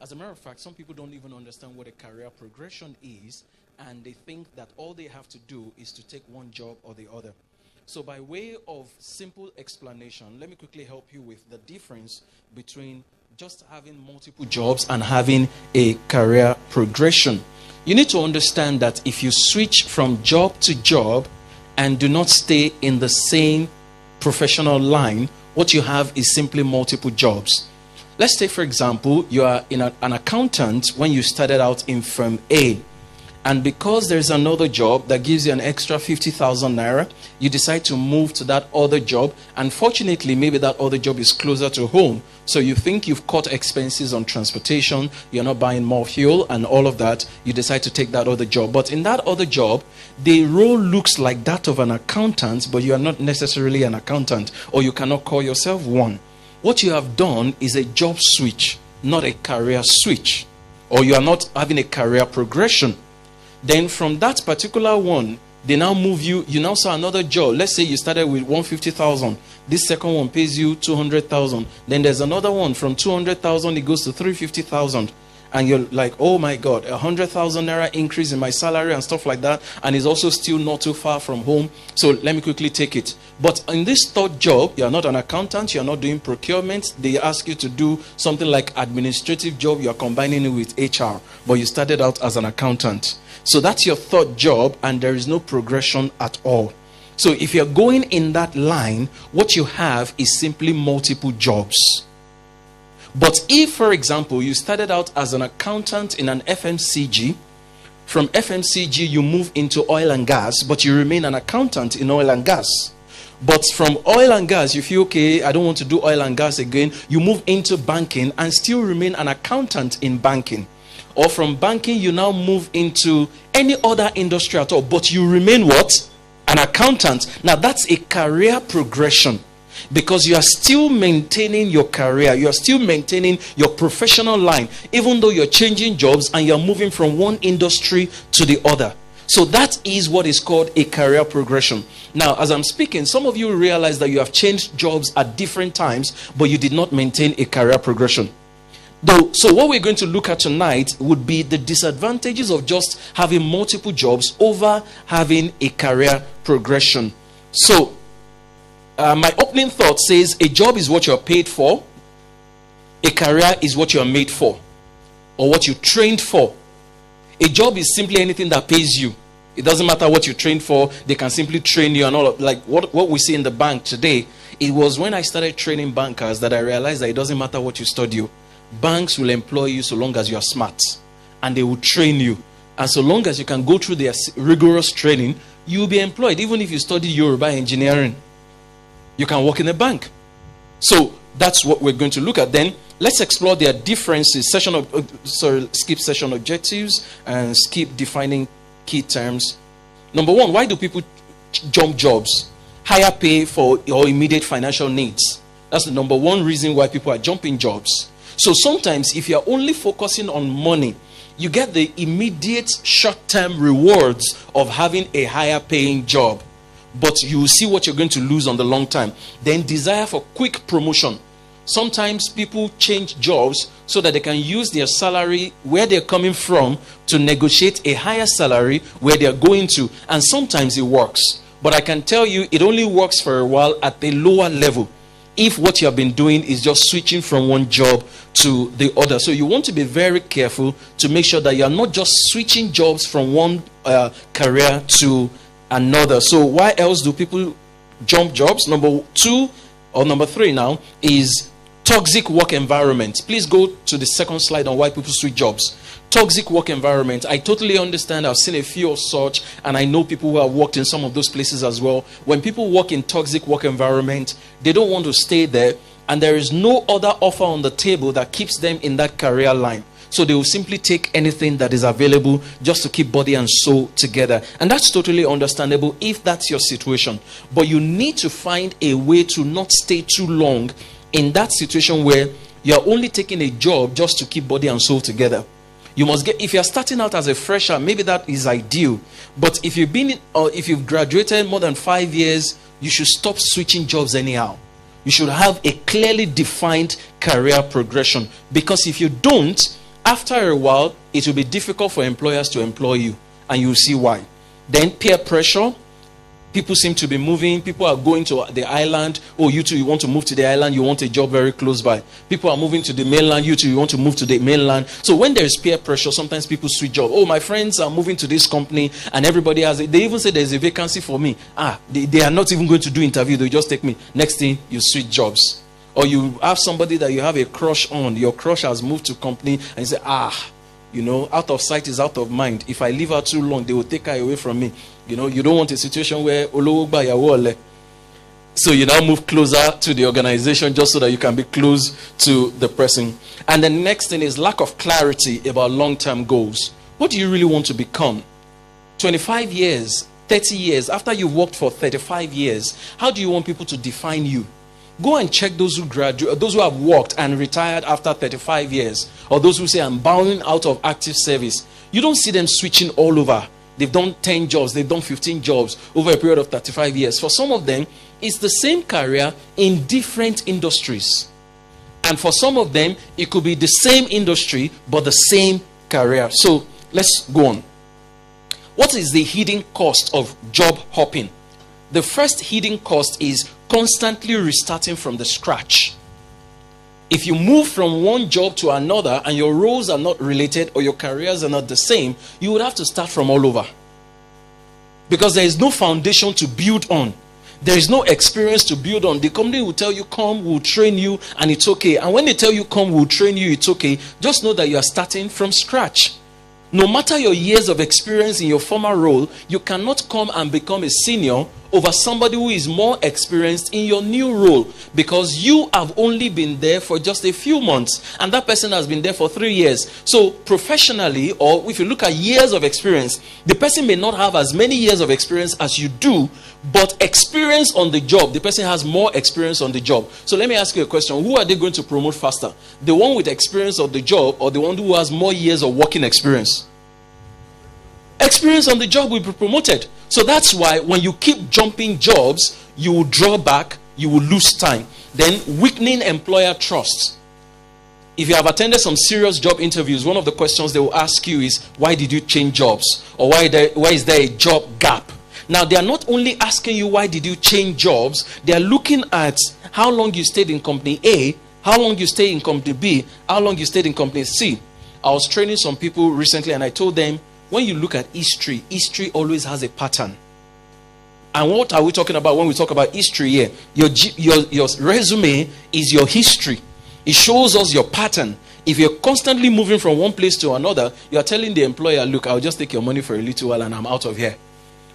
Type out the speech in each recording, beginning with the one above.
As a matter of fact, some people don't even understand what a career progression is, and they think that all they have to do is to take one job or the other. So by way of simple explanation, let me quickly help you with the difference between just having multiple jobs and having a career progression. You need to understand that if you switch from job to job and do not stay in the same professional line, what you have is simply multiple jobs. Let's say, for example, you are an accountant when you started out in firm A. And because there's another job that gives you an extra 50,000 naira, you decide to move to that other job. Unfortunately, maybe that other job is closer to home. So you think you've cut expenses on transportation, you're not buying more fuel and all of that. You decide to take that other job. But in that other job, the role looks like that of an accountant, but you are not necessarily an accountant, or you cannot call yourself one. What you have done is a job switch, not a career switch. Or you are not having a career progression. Then from that particular one, they now move you now saw another job. Let's say you started with 150,000. This second one pays you 200,000. Then there's another one from 200,000, it goes to 350,000. And you're like, oh my God, 100,000 naira increase in my salary and stuff like that. And it's also still not too far from home. So let me quickly take it. But in this third job, you're not an accountant, you're not doing procurement. They ask you to do something like administrative job. You're combining it with HR. But you started out as an accountant. So that's your third job, and there is no progression at all. So if you're going in that line, what you have is simply multiple jobs. But if, for example, you started out as an accountant in an FMCG, from FMCG you move into oil and gas, but you remain an accountant in oil and gas. But from oil and gas, you feel, okay, I don't want to do oil and gas again. You move into banking and still remain an accountant in banking. Or from banking, you now move into any other industry at all, but you remain what? An accountant. Now that's a career progression. Because you are still maintaining your career, you are still maintaining your professional line, even though you're changing jobs and you're moving from one industry to the other. So that is what is called a career progression. Now, as I'm speaking, some of you realize that you have changed jobs at different times, but you did not maintain a career progression. So what we're going to look at tonight would be the disadvantages of just having multiple jobs over having a career progression. So, my opening thought says a job is what you're paid for. A career is what you're made for, or what you trained for. A job is simply anything that pays you. It doesn't matter what you trained for. They can simply train you and all of, like what we see in the bank today. It was when I started training bankers that I realized that it doesn't matter what you study. Banks will employ you so long as you are smart, and they will train you. And so long as you can go through their rigorous training, you will be employed. Even if you study Yoruba engineering, you can work in a bank. So that's what we're going to look at. Then let's explore their differences. Skip session objectives and skip defining key terms. Number one, why do people jump jobs? Higher pay for your immediate financial needs. That's the number one reason why people are jumping jobs. So sometimes if you're only focusing on money, you get the immediate short-term rewards of having a higher paying job. But you will see what you're going to lose on the long time. Then desire for quick promotion. Sometimes people change jobs so that they can use their salary where they're coming from to negotiate a higher salary where they're going to. And sometimes it works. But I can tell you it only works for a while at a lower level, if what you have been doing is just switching from one job to the other. So you want to be very careful to make sure that you are not just switching jobs from one career to another. So why else do people jump jobs? Number two or number three now is toxic work environment. Please go to the second slide on why people switch jobs. Toxic work environment. I totally understand. I've seen a few of such, and I know people who have worked in some of those places as well. When people work in toxic work environment, they don't want to stay there, and there is no other offer on the table that keeps them in that career line. So they will simply take anything that is available just to keep body and soul together. And that's totally understandable if that's your situation. But you need to find a way to not stay too long in that situation where you're only taking a job just to keep body and soul together. You must get, if you're starting out as a fresher, maybe that is ideal. But if you've graduated more than 5 years, you should stop switching jobs anyhow. You should have a clearly defined career progression. Because if you don't, After a while, it will be difficult for employers to employ you, and you'll see why. Then peer pressure. People seem to be moving. People are going to the island. Oh, you too, you want to move to the island. You want a job very close by. People are moving to the mainland. You too, you want to move to the mainland. So when there is peer pressure, sometimes people switch job. Oh, my friends are moving to this company, and everybody has it. They even say there's a vacancy for me. They are not even going to do interview. They just take me. Next thing, you switch jobs. Or you have somebody that you have a crush on. Your crush has moved to company, and you say, out of sight is out of mind. If I leave her too long, they will take her away from me. You don't want a situation where so you now move closer to the organization just so that you can be close to the person. And the next thing is lack of clarity about long-term goals. What do you really want to become? 25 years, 30 years, after you've worked for 35 years, how do you want people to define you? Go and check those who graduate, those who have worked and retired after 35 years, or those who say, I'm bowing out of active service. You don't see them switching all over. They've done 10 jobs, they've done 15 jobs over a period of 35 years. For some of them, it's the same career in different industries. And for some of them, it could be the same industry, but the same career. So let's go on. What is the hidden cost of job hopping? The first hidden cost is constantly restarting from the scratch. If you move from one job to another and your roles are not related or your careers are not the same, you would have to start from all over. Because there is no foundation to build on. There is no experience to build on. The company will tell you, come, we'll train you, and it's okay. And when they tell you, come, we'll train you, it's okay. Just know that you are starting from scratch. No matter your years of experience in your former role, you cannot come and become a senior over somebody who is more experienced in your new role, because you have only been there for just a few months and that person has been there for 3 years. So professionally, or if you look at years of experience, the person may not have as many years of experience as you do, but experience on the job, the person has more experience on the job. So let me ask you a question. Who are they going to promote faster? The one with experience of the job, or the one who has more years of working experience? Experience on the job will be promoted. So that's why when you keep jumping jobs, you will draw back, you will lose time. Then weakening employer trust. If you have attended some serious job interviews, one of the questions they will ask you is, why did you change jobs? Or why is there a job gap? Now, they are not only asking you why did you change jobs, they are looking at how long you stayed in company A, how long you stayed in company B, how long you stayed in company C. I was training some people recently and I told them, when you look at history, history always has a pattern. And what are we talking about when we talk about history here? Your resume is your history. It shows us your pattern. If you're constantly moving from one place to another, you are telling the employer, look, I'll just take your money for a little while and I'm out of here.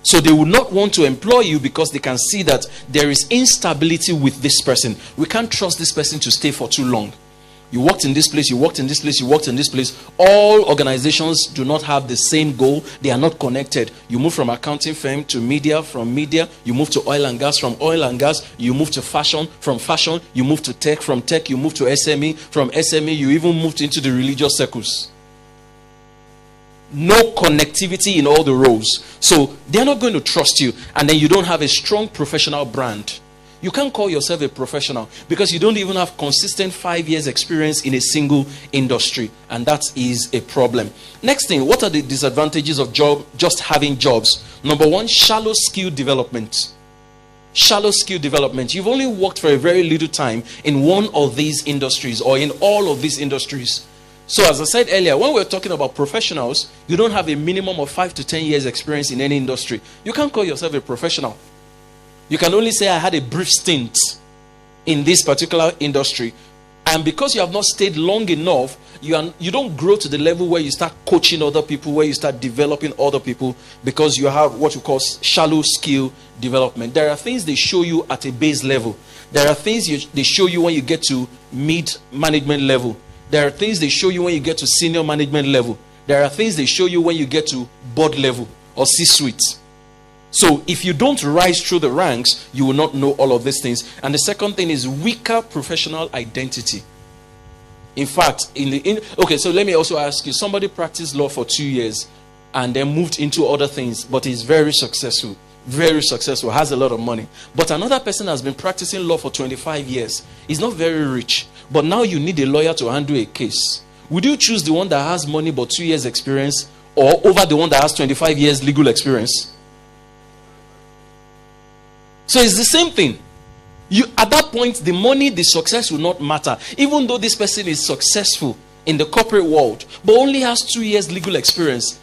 So they will not want to employ you because they can see that there is instability with this person. We can't trust this person to stay for too long. You worked in this place, you worked in this place, you worked in this place. All organizations do not have the same goal. They are not connected. You move from accounting firm to media, from media, you move to oil and gas, from oil and gas, you move to fashion, from fashion, you move to tech, from tech, you move to SME, from SME, you even moved into the religious circles. No connectivity in all the roles. So they're not going to trust you. And then you don't have a strong professional brand. You can't call yourself a professional because you don't even have consistent 5 years experience in a single industry. And that is a problem. Next thing, what are the disadvantages of just having jobs? Number one, shallow skill development. Shallow skill development. You've only worked for a very little time in one of these industries or in all of these industries. So as I said earlier, when we're talking about professionals, you don't have a minimum of 5 to 10 years experience in any industry. You can't call yourself a professional. You can only say, I had a brief stint in this particular industry. And because you have not stayed long enough, you don't grow to the level where you start coaching other people, where you start developing other people, because you have what you call shallow skill development. There are things they show you at a base level. There are things they show you when you get to mid-management level. There are things they show you when you get to senior management level. There are things they show you when you get to board level or C-suite. So if you don't rise through the ranks, you will not know all of these things. And the second thing is weaker professional identity. In fact, okay, so let me also ask you, somebody practiced law for 2 years and then moved into other things, but is very successful, has a lot of money. But another person has been practicing law for 25 years. He's not very rich, but now you need a lawyer to handle a case. Would you choose the one that has money but 2 years experience, or over the one that has 25 years legal experience? So it's the same thing. You, at that point, the money, the success will not matter. Even though this person is successful in the corporate world, but only has 2 years legal experience,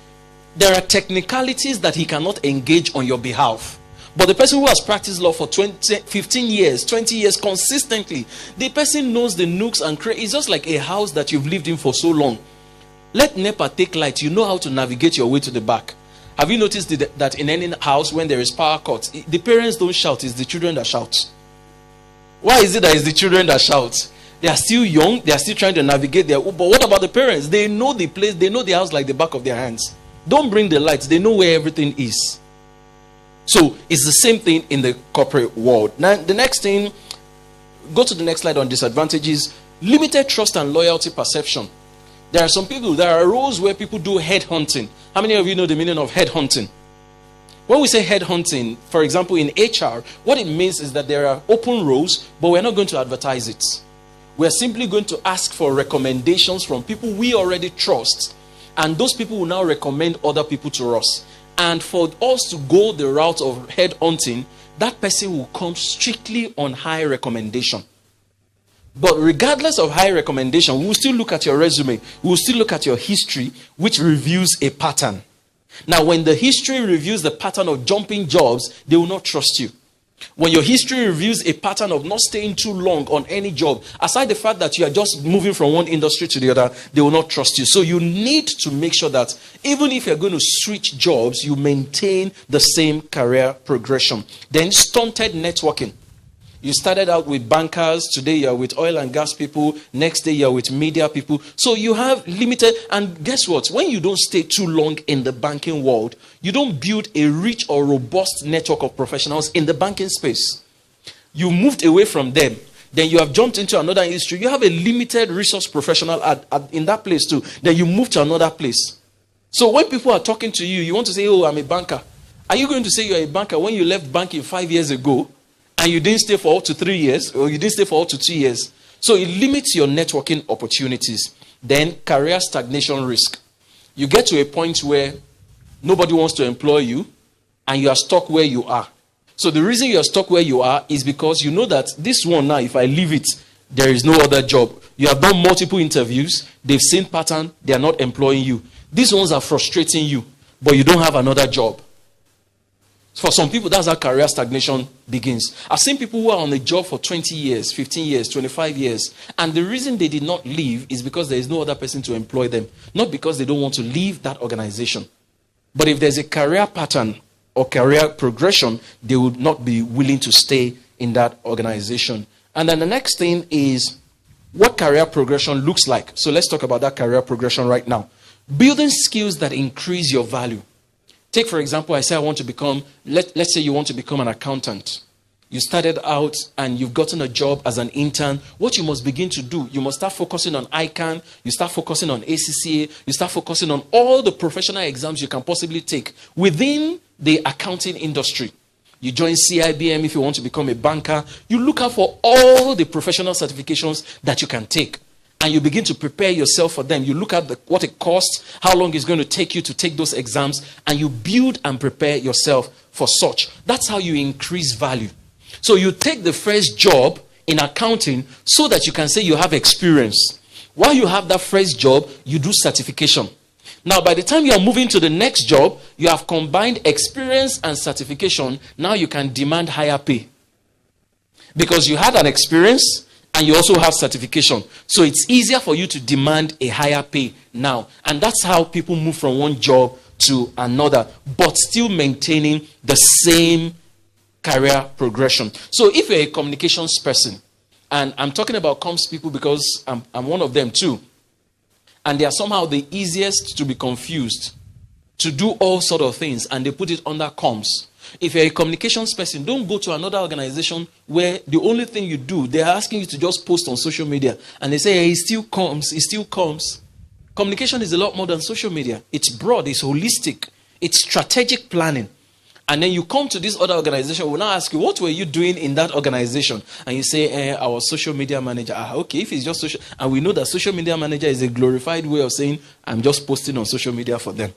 there are technicalities that he cannot engage on your behalf. But the person who has practiced law for 15 years, 20 years consistently, the person knows the nooks and crannies. It's just like a house that you've lived in for so long. Let NEPA take light. You know how to navigate your way to the back. Have you noticed that in any house when there is power cuts, the parents don't shout, it's the children that shout? Why is it that it's the children that shout? They are still young, they are still trying to navigate their... But what about the parents? They know the place, they know the house like the back of their hands. Don't bring the lights, they know where everything is. So it's the same thing in the corporate world. Now the next thing, go to the next slide on disadvantages. Limited trust and loyalty perception. There are some people, there are roles where people do headhunting. How many of you know the meaning of headhunting? When we say headhunting, for example, in HR, what it means is that there are open roles, but we're not going to advertise it. We're simply going to ask for recommendations from people we already trust. And those people will now recommend other people to us. And for us to go the route of headhunting, that person will come strictly on high recommendation. But regardless of high recommendation, we will still look at your resume. We will still look at your history, which reveals a pattern. Now, when the history reveals the pattern of jumping jobs, they will not trust you. When your history reveals a pattern of not staying too long on any job, aside the fact that you are just moving from one industry to the other, they will not trust you. So you need to make sure that even if you're going to switch jobs, you maintain the same career progression. Then stunted networking. You started out with bankers, today you're with oil and gas people, next day you're with media people. So you have limited, and guess what? When you don't stay too long in the banking world, you don't build a rich or robust network of professionals in the banking space. You moved away from them, then you have jumped into another industry. You have a limited resource professional in that place too. Then you move to another place. So when people are talking to you, you want to say, oh, I'm a banker. Are you going to say you're a banker when you left banking 5 years ago? And you didn't stay for up to 3 years, or you didn't stay for up to 2 years. So it limits your networking opportunities. Then career stagnation risk. You get to a point where nobody wants to employ you, and you are stuck where you are. So the reason you are stuck where you are is because you know that this one now, if I leave it, there is no other job. You have done multiple interviews, they've seen pattern, they are not employing you. These ones are frustrating you, but you don't have another job. For some people, that's how career stagnation begins. I've seen people who are on a job for 20 years, 15 years, 25 years. And the reason they did not leave is because there is no other person to employ them. Not because they don't want to leave that organization. But if there's a career pattern or career progression, they would not be willing to stay in that organization. And then the next thing is what career progression looks like. So let's talk about that career progression right now. Building skills that increase your value. Take, for example, I say I want to become, let's say you want to become an accountant. You started out and you've gotten a job as an intern. What you must begin to do, you must start focusing on ICANN, you start focusing on ACCA, you start focusing on all the professional exams you can possibly take within the accounting industry. You join CIBM if you want to become a banker. You look out for all the professional certifications that you can take. And you begin to prepare yourself for them. You look at what it costs, how long it's going to take you to take those exams, and you build and prepare yourself for such. That's how you increase value. So you take the first job in accounting so that you can say you have experience. While you have that first job, you do certification. Now, by the time you are moving to the next job, you have combined experience and certification. Now you can demand higher pay. Because you had an experience, and you also have certification. So it's easier for you to demand a higher pay now. And that's how people move from one job to another, but still maintaining the same career progression. So if you're a communications person, and I'm talking about comms people because I'm one of them too, and they are somehow the easiest to be confused, to do all sort of things, and they put it under comms. If you're a communications person, don't go to another organization where the only thing you do, they're asking you to just post on social media. And they say, hey, it still comes. Communication is a lot more than social media. It's broad, it's holistic, it's strategic planning. And then you come to this other organization, we'll now ask you, what were you doing in that organization? And you say, I was social media manager. Okay, if it's just social, and we know that social media manager is a glorified way of saying, I'm just posting on social media for them.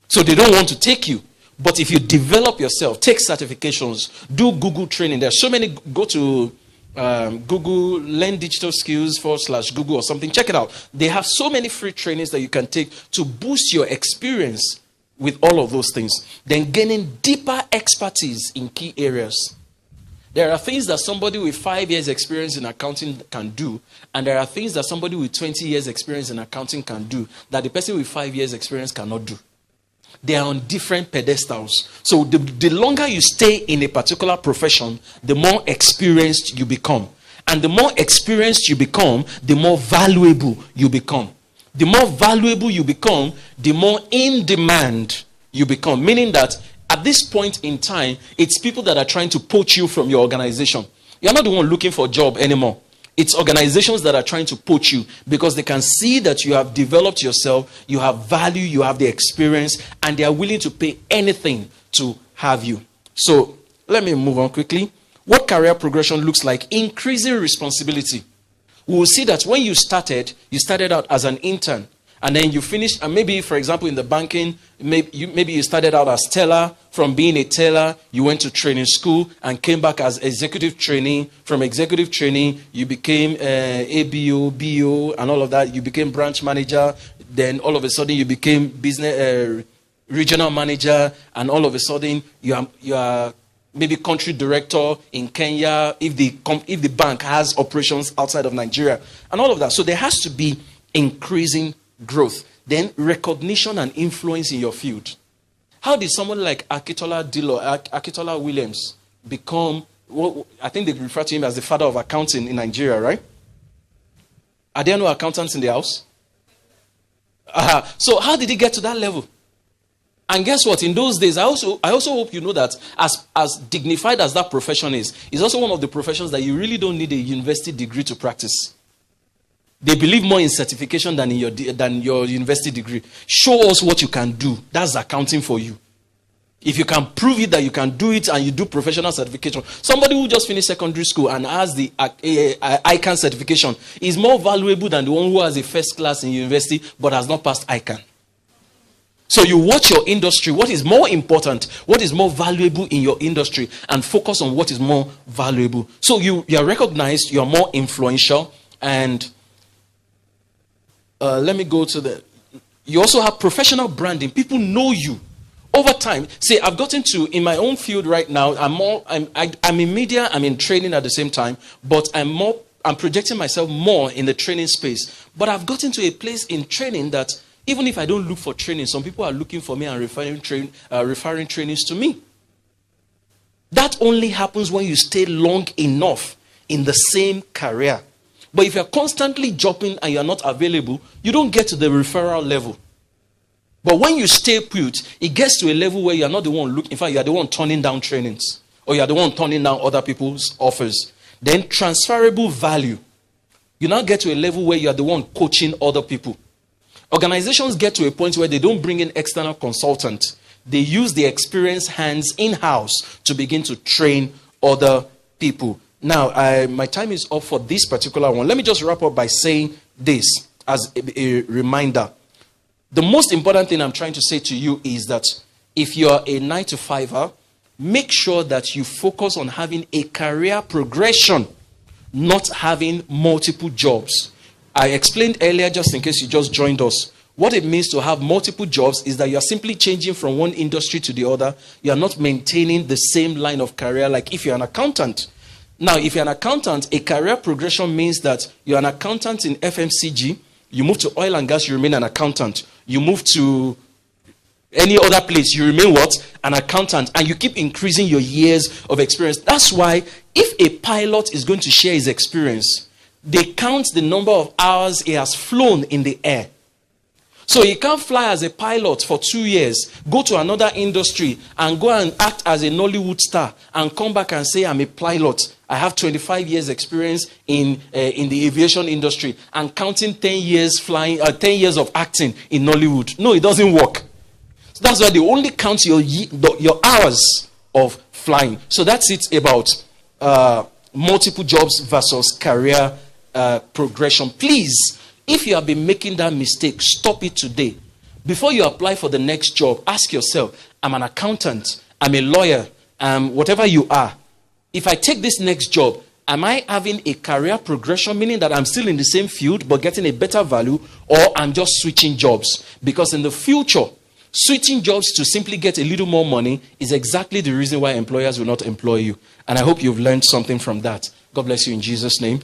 So they don't want to take you. But if you develop yourself, take certifications, do Google training. There's so many, go to Google, learn digital skills /Google or something. Check it out. They have so many free trainings that you can take to boost your experience with all of those things. Then gaining deeper expertise in key areas. There are things that somebody with 5 years experience in accounting can do, and there are things that somebody with 20 years experience in accounting can do that the person with 5 years experience cannot do. They are on different pedestals. So the longer you stay in a particular profession, the more experienced you become. And the more experienced you become, the more valuable you become. The more valuable you become, the more in demand you become. Meaning that at this point in time, it's people that are trying to poach you from your organization. You're not the one looking for a job anymore. It's organizations that are trying to poach you because they can see that you have developed yourself, you have value, you have the experience, and they are willing to pay anything to have you. So let me move on quickly. What career progression looks like: increasing responsibility. We will see that when you started out as an intern, and then you finished, and maybe, for example, in the banking, maybe you started out as teller. From being a teller, you went to training school and came back as executive trainee. From executive trainee, you became ABO, BO, and all of that. You became branch manager. Then all of a sudden, you became business regional manager, and all of a sudden, you are maybe country director in Kenya if the bank has operations outside of Nigeria, and all of that. So there has to be increasing growth. Then recognition and influence in your field. How did someone like Akitola Williams become, I think they refer to him as the father of accounting in Nigeria, right? Are there no accountants in the house? So how did he get to that level? And guess what? In those days, I also hope you know that as dignified as that profession is, it's also one of the professions that you really don't need a university degree to practice. They believe more in certification than your university degree. Show us what you can do. That's accounting for you. If you can prove it that you can do it and you do professional certification, somebody who just finished secondary school and has the ICANN certification is more valuable than the one who has a first class in university but has not passed ICANN. So you watch your industry. What is more important? What is more valuable in your industry? And focus on what is more valuable. So you are recognized. You are more influential. And let me go to the... You also have professional branding. People know you. Over time, say I've gotten to, in my own field right now, I'm in media, I'm in training at the same time, but I'm projecting myself more in the training space. But I've gotten to a place in training that even if I don't look for training, some people are looking for me and referring trainings to me. That only happens when you stay long enough in the same career. But if you're constantly jumping and you're not available, you don't get to the referral level. But when you stay put, it gets to a level where you're not the one looking. In fact, you're the one turning down trainings. Or you're the one turning down other people's offers. Then transferable value. You now get to a level where you're the one coaching other people. Organizations get to a point where they don't bring in external consultants. They use the experienced hands in-house to begin to train other people. Now, my time is up for this particular one. Let me just wrap up by saying this as a reminder. The most important thing I'm trying to say to you is that if you're a 9-to-5er, make sure that you focus on having a career progression, not having multiple jobs. I explained earlier, just in case you just joined us, what it means to have multiple jobs is that you're simply changing from one industry to the other. You're not maintaining the same line of career like if you're an accountant. Now, if you're an accountant, a career progression means that you're an accountant in FMCG, you move to oil and gas, you remain an accountant. You move to any other place, you remain what? An accountant. And you keep increasing your years of experience. That's why if a pilot is going to share his experience, they count the number of hours he has flown in the air. So he can't fly as a pilot for 2 years, go to another industry and go and act as a Nollywood star and come back and say, I'm a pilot. I have 25 years experience in the aviation industry and counting 10 years flying, 10 years of acting in Nollywood. No, it doesn't work. So that's why they only count your hours of flying. So that's it about multiple jobs versus career progression. Please, if you have been making that mistake, stop it today. Before you apply for the next job, ask yourself, I'm an accountant, I'm a lawyer, whatever you are. If I take this next job, am I having a career progression, meaning that I'm still in the same field but getting a better value, or I'm just switching jobs? Because in the future, switching jobs to simply get a little more money is exactly the reason why employers will not employ you. And I hope you've learned something from that. God bless you in Jesus' name.